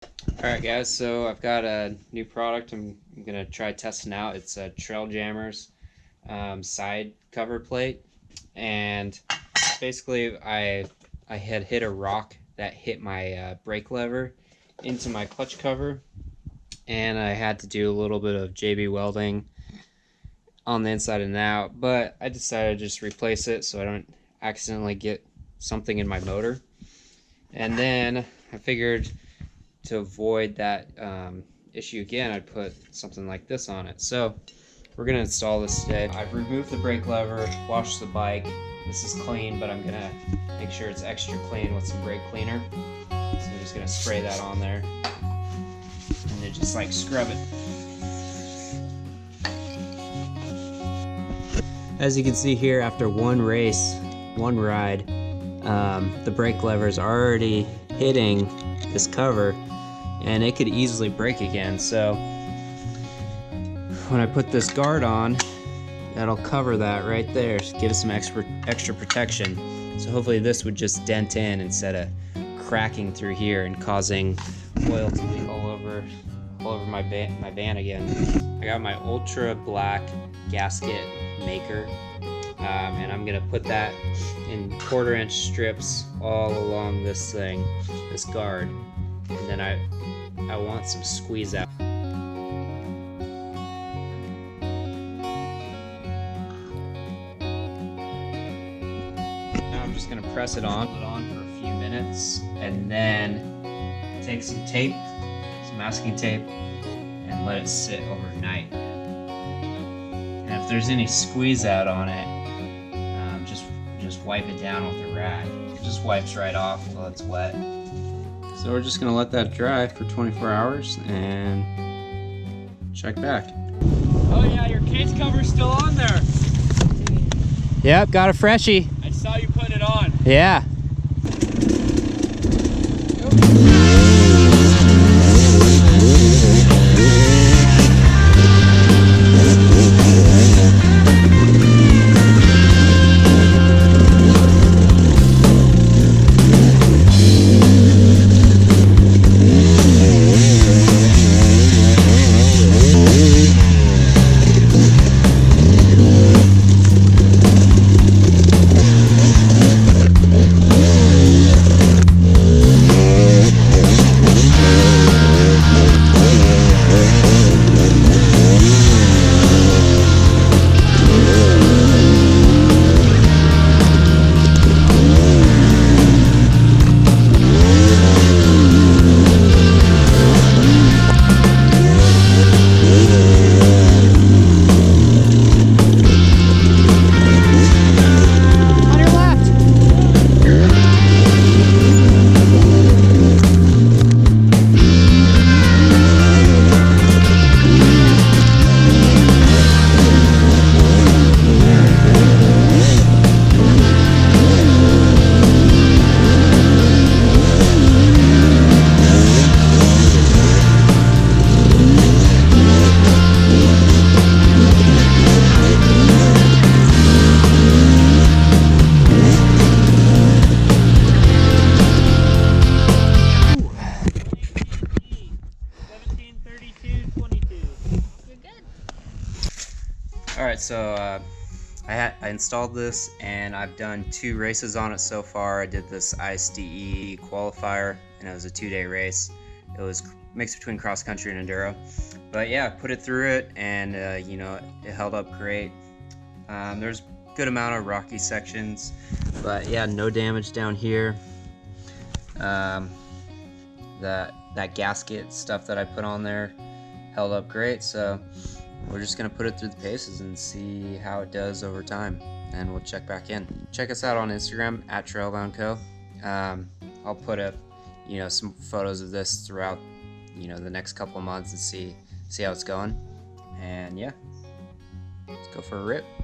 Alright guys, so I've got a new product I'm gonna try testing out. It's a Traill Jammer's side cover plate, and basically I had hit a rock that hit my brake lever into my clutch cover, and I had to do a little bit of JB welding on the inside and out, but I decided to just replace it so I don't accidentally get something in my motor. And then I figured to avoid that issue again, I'd put something like this on it. So we're gonna install this today. I've removed the brake lever, washed the bike. This is clean, but I'm gonna make sure it's extra clean with some brake cleaner. So I'm just gonna spray that on there and then just like scrub it. As you can see here, after one race, one ride, the brake lever is already hitting this cover, and it could easily break again. So when I put this guard on, that'll cover that right there, give it some extra protection. So hopefully this would just dent in instead of cracking through here and causing oil to leak all over my van again. I got my ultra black gasket maker, and I'm gonna put that in 1/4-inch strips all along this thing, this guard, and then I want some squeeze out. Now I'm just gonna press it on for a few minutes, and then take some tape, some masking tape, and let it sit overnight. And if there's any squeeze out on it, just wipe it down with a rag. It just wipes right off while it's wet. So we're just gonna let that dry for 24 hours and check back. Oh yeah, your case cover's still on there. Yep, got a freshie. I saw you putting it on. Yeah. Alright, so I installed this, and I've done 2 races on it so far. I did this ISDE qualifier, and it was a 2-day race. It was mixed between cross country and enduro. But yeah, I put it through it, and you know, it held up great. There's a good amount of rocky sections, but yeah, no damage down here. That gasket stuff that I put on there held up great, so we're just gonna put it through the paces and see how it does over time, and we'll check back in. Check us out on Instagram at Trailbound Co. I'll put up, you know, some photos of this throughout, you know, the next couple of months and see how it's going. And yeah, let's go for a rip.